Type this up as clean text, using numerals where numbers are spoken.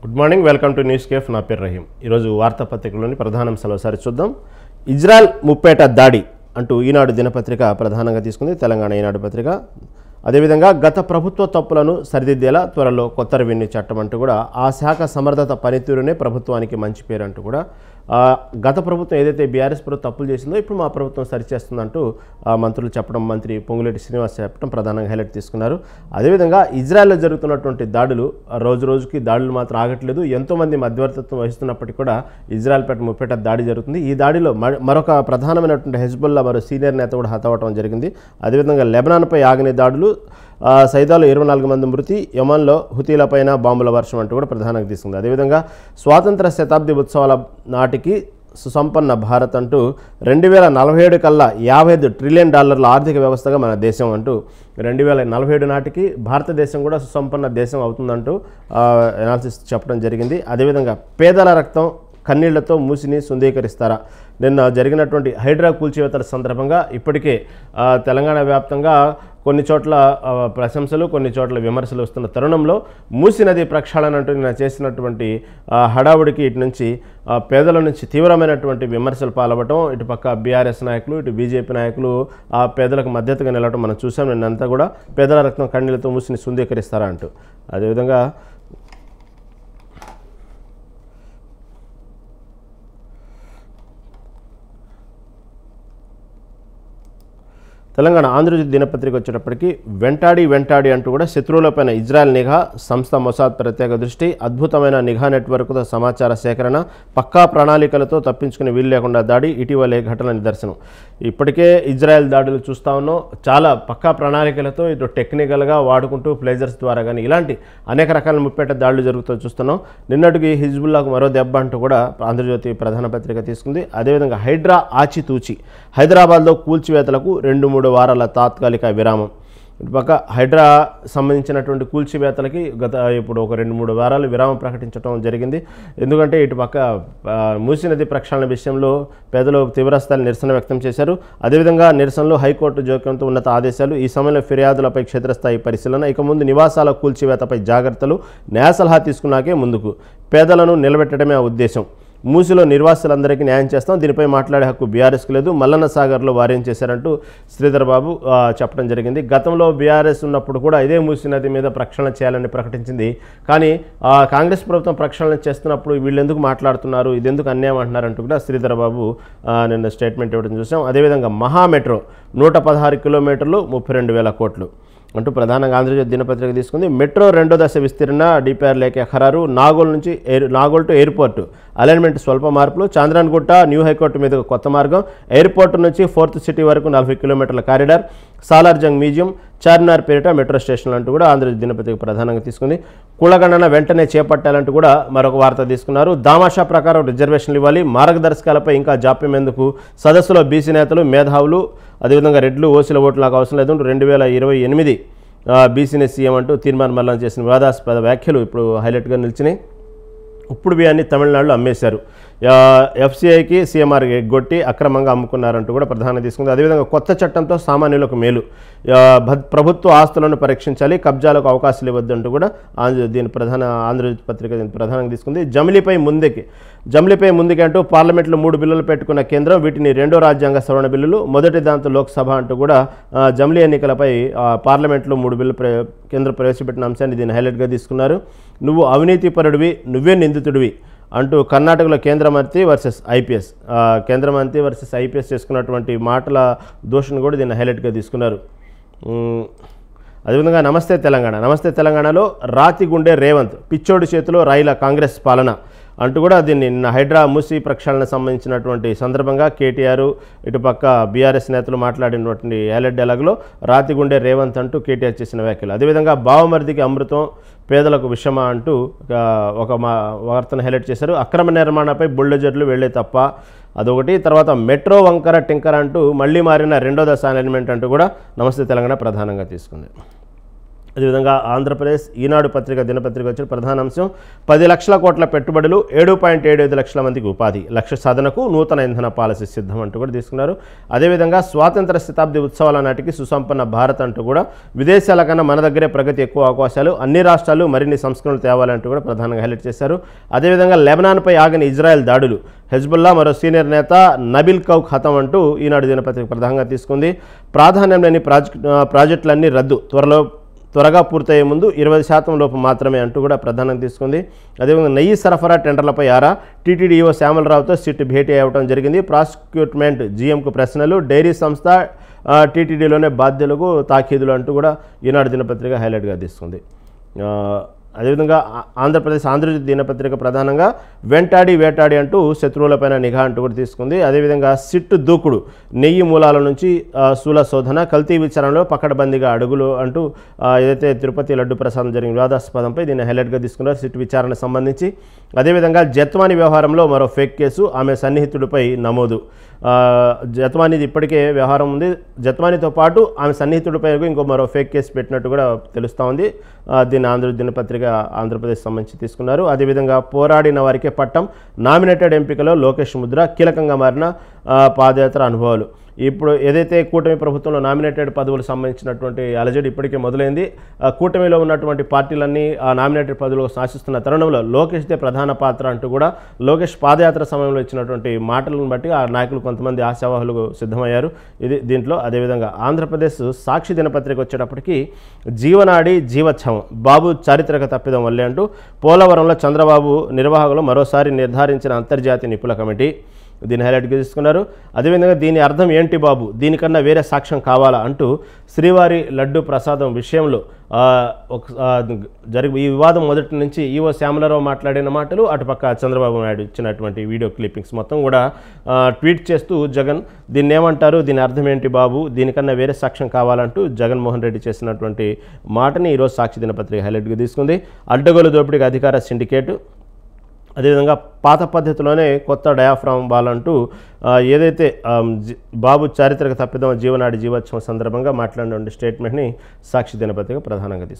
Good morning, welcome to news cafe. నా పేరు రహీం. ఈరోజు వార్తాపత్రికలోని ప్రధానాంశాలు ఒకసారి చూద్దాం. ఇజ్రాయెల్ ముప్పేట దాడి అంటూ ఈనాడు దినపత్రిక ప్రధానంగా తీసుకుంది, తెలంగాణ ఈనాడు పత్రిక. అదేవిధంగా గత ప్రభుత్వ తప్పులను సరిదిద్దేలా త్వరలో కొత్త రెవెన్యూ చట్టం అంటూ కూడా ఆ శాఖ సమర్థత పనితీరునే ప్రభుత్వానికి మంచి పేరు అంటూ కూడా గత ప్రభుత్వం ఏదైతే బీఆర్ఎస్ ప్రభుత్వం తప్పులు చేసిందో ఇప్పుడు మా ప్రభుత్వం సరిచేస్తుందంటూ మంత్రులు చెప్పడం, మంత్రి పొంగులేటి శ్రీనివాస్ చెప్పడం ప్రధానంగా హైలైట్ తీసుకున్నారు. అదేవిధంగా ఇజ్రాయెల్లో జరుగుతున్నటువంటి దాడులు రోజు రోజుకి దాడులు మాత్రం ఆగట్లేదు. ఎంతోమంది మధ్యవర్తిత్వం వహిస్తున్నప్పటికీ కూడా ఇజ్రాయెల్ ముప్పేట దాడి జరుగుతుంది. ఈ దాడిలో మరొక ప్రధానమైనటువంటి హెజ్బుల్లా మరో సీనియర్ నేత కూడా హతవటం జరిగింది. అదేవిధంగా లెబనాన్పై ఆగని దాడులు, సైదాలో 24 మంది మృతి, యమన్లో హుతీలపైన బాంబుల వర్షం అంటూ కూడా ప్రధానంగా తీసుకుంది. అదేవిధంగా స్వాతంత్ర శతాబ్ది ఉత్సవాల నాటికి సుసంపన్న భారత్ అంటూ 2047 కల్లా $55 ట్రిలియన్ ఆర్థిక వ్యవస్థగా మన దేశం అంటూ 2047 నాటికి భారతదేశం కూడా సుసంపన్న దేశం అవుతుందంటూ అనాలిసిస్ చెప్పడం జరిగింది. అదేవిధంగా పేదల రక్తం కన్నీళ్లతో మూసిని శుద్ధీకరిస్తారా? నిన్న జరిగినటువంటి హైడ్రా కూల్చివేతల సందర్భంగా ఇప్పటికే తెలంగాణ వ్యాప్తంగా కొన్ని చోట్ల ప్రశంసలు, కొన్ని చోట్ల విమర్శలు వస్తున్న తరుణంలో మూసి నది ప్రక్షాళన అంటూ నిన్న చేసినటువంటి హడావుడికి ఇటు నుంచి పేదల నుంచి తీవ్రమైనటువంటి విమర్శలు పాల్గొనడం, ఇటు పక్క బీఆర్ఎస్ నాయకులు, ఇటు బీజేపీ నాయకులు ఆ పేదలకు మద్దతుగా నిలవడం మనం చూసాం. నిన్నంతా కూడా పేదల రక్తం కన్నీళ్లతో మూసిని శుద్ధీకరిస్తారా అంటూ. అదేవిధంగా తెలంగాణ ఆంధ్రజ్యోతి దినపత్రిక వచ్చేటప్పటికి వెంటాడి అంటూ కూడా శత్రువులపైన ఇజ్రాయెల్ నిఘా సంస్థ మొసాద్ ప్రత్యేక దృష్టి, అద్భుతమైన నిఘా నెట్వర్క్తో సమాచార సేకరణ, పక్కా ప్రణాళికలతో తప్పించుకునే వీలు లేకుండా దాడి, ఇటీవలే ఘటన నిదర్శనం. ఇప్పటికే ఇజ్రాయెల్ దాడులు చూస్తూ ఉన్నాం. చాలా పక్కా ప్రణాళికలతో ఇటు టెక్నికల్గా వాడుకుంటూ ప్లేజర్స్ ద్వారా కానీ ఇలాంటి అనేక రకాల ముప్పేట దాడులు జరుగుతూ చూస్తున్నాం. నిన్నటికి హిజ్బుల్లాకు మరో దెబ్బ అంటూ కూడా ఆంధ్రజ్యోతి ప్రధాన పత్రిక తీసుకుంది. అదేవిధంగా హైడ్రా ఆచితూచి, హైదరాబాద్లో కూల్చివేతలకు 2-3 వారాల తాత్కాలిక విరామం. ఇటుపక్క హైడ్రా సంబంధించినటువంటి కూల్చివేతలకి ఇప్పుడు ఒక 2-3 వారాలు విరామం ప్రకటించడం జరిగింది. ఎందుకంటే ఇటుపక్క మూసీ నది ప్రక్షాళన విషయంలో పేదలు తీవ్రస్థాయి నిరసన వ్యక్తం చేశారు. అదేవిధంగా నిరసనలో హైకోర్టు జోక్యంతో ఉన్నత ఆదేశాలు, ఈ సమయంలో ఫిర్యాదులపై క్షేత్రస్థాయి పరిశీలన, ఇక ముందు నివాసాల కూల్చివేతపై జాగ్రత్తలు, న్యాయ సలహా తీసుకున్నాకే ముందుకు, పేదలను నిలబెట్టడమే ఉద్దేశం, మూసిలో నిర్వాసులందరికీ న్యాయం చేస్తాం, దీనిపై మాట్లాడే హక్కు బీఆర్ఎస్కు లేదు, మల్లన్న సాగర్లో వారేం చేశారంటూ శ్రీధర్ బాబు చెప్పడం జరిగింది. గతంలో బీఆర్ఎస్ ఉన్నప్పుడు కూడా ఇదే మూసీ నది మీద ప్రక్షాళన చేయాలని ప్రకటించింది. కానీ కాంగ్రెస్ ప్రభుత్వం ప్రక్షాళన చేస్తున్నప్పుడు వీళ్ళు ఎందుకు మాట్లాడుతున్నారు, ఇది ఎందుకు అన్యాయం అంటున్నారంటూ కూడా శ్రీధర్ బాబు నిన్న స్టేట్మెంట్ ఇవ్వడం చూసాం. అదేవిధంగా మహా మెట్రో 116 కిలోమీటర్లు 32,000 కోట్లు అంటూ ప్రధానంగా ఆంధ్రజ్యోతి దినపత్రిక తీసుకుంది. మెట్రో 2వ దశ విస్తరణ, డిపిఆర్ లేఖ ఖరారు, నాగోల్ టు ఎయిర్పోర్టు అలైన్మెంట్ స్వల్ప మార్పులు, చాంద్రాన్గుట్ట న్యూ హైకోర్టు మీద కొత్త మార్గం, ఎయిర్పోర్టు నుంచి 4th సిటీ వరకు 40 కిలోమీటర్ల కారిడార్, సాలార్జంగ్ మ్యూజియం, చార్మినార్ పేరిట మెట్రో స్టేషన్లు అంటూ కూడా ఆంధ్రజ్యోతి దినపత్రిక ప్రధానంగా తీసుకుంది. కులగణన వెంటనే చేపట్టాలంటూ కూడా మరొక వార్త తీసుకున్నారు. దామాషా ప్రకారం రిజర్వేషన్లు ఇవ్వాలి, మార్గదర్శకాలపై ఇంకా జాప్యం ఎందుకు, సదస్సులో బీసీ నేతలు, మేధావులు, అదేవిధంగా రెడ్లు, ఓసీల ఓట్లకు అవసరం లేదు, 2028 బీసీని సీఎం అంటూ తీర్మానం మల్లం చేసిన వివాదాస్పద వ్యాఖ్యలు ఇప్పుడు హైలైట్గా నిలిచినాయి. ఉప్పుడు బియ్యాన్ని తమిళనాడులో అమ్మేశారు, ఎఫ్సీఐకి సీఎంఆర్ ఎగ్గొట్టి అక్రమంగా అమ్ముకున్నారంటూ కూడా ప్రధానంగా తీసుకుంది. అదేవిధంగా కొత్త చట్టంతో సామాన్యులకు మేలు, ప్రభుత్వ ఆస్తులను పరీక్షించాలి, కబ్జాలకు అవకాశాలు ఇవ్వద్దంటూ కూడా ఆంధ్రజ్యోతి పత్రిక ప్రధానంగా తీసుకుంది. జమిలీపై ముందుకి అంటూ పార్లమెంట్లో 3 బిల్లులు పెట్టుకున్న కేంద్రం, వీటిని 2వ రాజ్యాంగ సవరణ బిల్లులు, మొదటి దాంతో లోక్సభ అంటూ కూడా జమిలీ ఎన్నికలపై పార్లమెంట్లో 3 బిల్లు కేంద్రం ప్రవేశపెట్టిన అంశాన్ని దీన్ని హైలైట్గా తీసుకున్నారు. నువ్వు అవినీతిపరుడివి, నువ్వే నిందితుడివి అంటూ కర్ణాటకలో కేంద్ర మంత్రి వర్సెస్ ఐపీఎస్ చేసుకున్నటువంటి మాటల దోషను కూడా దీన్ని హైలైట్గా తీసుకున్నారు. అదేవిధంగా నమస్తే తెలంగాణలో రాతిగుండే రేవంత్, పిచ్చోడి చేతిలో రాయిల కాంగ్రెస్ పాలన అంటూ కూడా దీన్ని నిన్న హైడ్రా మూసీ ప్రక్షాళన సంబంధించినటువంటి సందర్భంగా కేటీఆర్, ఇటుపక్క బీఆర్ఎస్ నేతలు మాట్లాడినటువంటి హైలైట్ డైలాగ్లో రాతిగుండే రేవంత్ అంటూ కేటీఆర్ చేసిన వ్యాఖ్యలు. అదేవిధంగా బావమరిదికి అమృతం, పేదలకు విషమ అంటూ ఒక వార్తను హైలైట్ చేశారు. అక్రమ నిర్మాణంపై బుల్డోజర్లు వెళ్లే తప్ప అదొకటి, తర్వాత మెట్రో వంకర టింకర అంటూ మళ్ళీ మారిన 2వ దశ అలైన్మెంట్ అంటూ కూడా నమస్తే తెలంగాణ ప్రధానంగా తీసుకుంది. అదేవిధంగా ఆంధ్రప్రదేశ్ ఈనాడు పత్రిక దినపత్రిక వచ్చిన ప్రధాన అంశం 10 లక్షల కోట్ల పెట్టుబడులు 7.75 లక్షల మందికి ఉపాధి లక్ష్య సాధనకు నూతన ఇంధన పాలసీ సిద్ధం అంటూ కూడా తీసుకున్నారు. అదేవిధంగా స్వాతంత్ర శతాబ్ది ఉత్సవాల నాటికి సుసంపన్న భారత్ అంటూ కూడా విదేశాల కన్నా మన దగ్గరే ప్రగతి ఎక్కువ అవకాశాలు, అన్ని రాష్ట్రాలు మరిన్ని సంస్కరణలు తేవాలంటూ కూడా ప్రధానంగా హైలైట్ చేశారు. అదేవిధంగా లెబనాన్పై ఆగని ఇజ్రాయెల్ దాడులు, హెజ్బుల్లా మరో సీనియర్ నేత నబిల్ కౌక్ హతం అంటూ ఈనాడు దినపత్రిక ప్రధానంగా తీసుకుంది. ప్రాధాన్యం లేని ప్రాజెక్టులన్నీ రద్దు, త్వరగా పూర్తయ్యే ముందు 20% లోపు మాత్రమే అంటూ కూడా ప్రధానంగా తీసుకుంది. అదేవిధంగా నెయ్యి సరఫరా టెండర్లపై ఆరా, టీటీడీఓ శ్యామలరావుతో సిట్ భేటీ అవ్వడం జరిగింది. ప్రాసిక్యూట్మెంట్ జీఎంకు ప్రశ్నలు, డైరీ సంస్థ టీటీడీలోనే బాధ్యులకు తాకీదులు అంటూ కూడా ఈనాడు దినపత్రిక హైలైట్గా తీసుకుంది. అదేవిధంగా ఆంధ్రజ్యోతి దినపత్రిక ప్రధానంగా వెంటాడి వేటాడి అంటూ శత్రువులపైన నిఘా అంటూ కూడా తీసుకుంది. అదేవిధంగా సిట్టు దూకుడు, నెయ్యి మూలాల నుంచి స్థూల శోధన, కల్తీ విచారణలో పకడ్బందీగా అడుగులు అంటూ ఏదైతే తిరుపతి లడ్డు ప్రసాదం జరిగిన వివాదాస్పదంపై దీన్ని హైలైట్గా తీసుకున్నారు సిట్ విచారణకు సంబంధించి. అదేవిధంగా జత్వాని వ్యవహారంలో మరో ఫేక్ కేసు, ఆమె సన్నిహితుడిపై నమోదు. జత్వానీది ఇప్పటికే వ్యవహారం ఉంది. జత్వానీతో పాటు ఆమె సన్నిహితుడిపై ఇంకో మరో ఫేక్ కేసు పెట్టినట్టు కూడా తెలుస్తూ ఉంది. దీన్ని ఆంధ్రజ్యోతి దినపత్రిక ఆంధ్రప్రదేశ్ సంబంధించి తీసుకున్నారు. అదేవిధంగా పోరాడిన వారికే పట్టం, నామినేటెడ్ ఎంపికలో లోకేష్ ముద్ర, కీలకంగా మారిన పాదయాత్ర అనుభవాలు. ఇప్పుడు ఏదైతే కూటమి ప్రభుత్వంలో నామినేటెడ్ పదవులు సంబంధించినటువంటి అలజడి ఇప్పటికే మొదలైంది. కూటమిలో ఉన్నటువంటి పార్టీలన్నీ ఆ నామినేటెడ్ పదవులు శాసిస్తున్న తరుణంలో లోకేష్దే ప్రధాన పాత్ర అంటూ కూడా లోకేష్ పాదయాత్ర సమయంలో ఇచ్చినటువంటి మాటలను బట్టి ఆ నాయకులు కొంతమంది ఆశావాహులు సిద్ధమయ్యారు. ఇది దీంట్లో. అదేవిధంగా ఆంధ్రప్రదేశ్ సాక్షి దినపత్రిక వచ్చేటప్పటికి జీవనాడి జీవోత్సవం, బాబు చారిత్రక తప్పిదం వల్లే అంటూ పోలవరంలో చంద్రబాబు నిర్వాహకులు మరోసారి నిర్ధారించిన అంతర్జాతీయ నిపుణుల కమిటీ, దీన్ని హైలైట్గా తీసుకున్నారు. అదేవిధంగా దీని అర్థం ఏంటి బాబు, దీనికన్నా వేరే సాక్ష్యం కావాలా అంటూ శ్రీవారి లడ్డు ప్రసాదం విషయంలో ఈ వివాదం మొదటి నుంచి ఈవో శ్యామలరావు మాట్లాడిన మాటలు, అటుపక్క చంద్రబాబు నాయుడు ఇచ్చినటువంటి వీడియో క్లిప్పింగ్స్ మొత్తం కూడా ట్వీట్ చేస్తూ జగన్ దీన్ని ఏమంటారు, దీని అర్థం ఏంటి బాబు, దీనికన్నా వేరే సాక్ష్యం కావాలంటూ జగన్మోహన్ రెడ్డి చేసినటువంటి మాటని ఈరోజు సాక్షి దినపత్రిక హైలైట్గా తీసుకుంది. అడ్డగోలు దోపిడీకి అధికార సిండికేట్, అదేవిధంగా పాత పద్ధతిలోనే కొత్త డయాఫ్రామ్ బాలంటూ ఏదైతే బాబు చారిత్రక తప్పిదం జీవనాడి జీవోత్సవం సందర్భంగా మాట్లాడిన స్టేట్మెంట్ని సాక్షి దినపత్రిక ప్రధానంగా తీసుకుంది.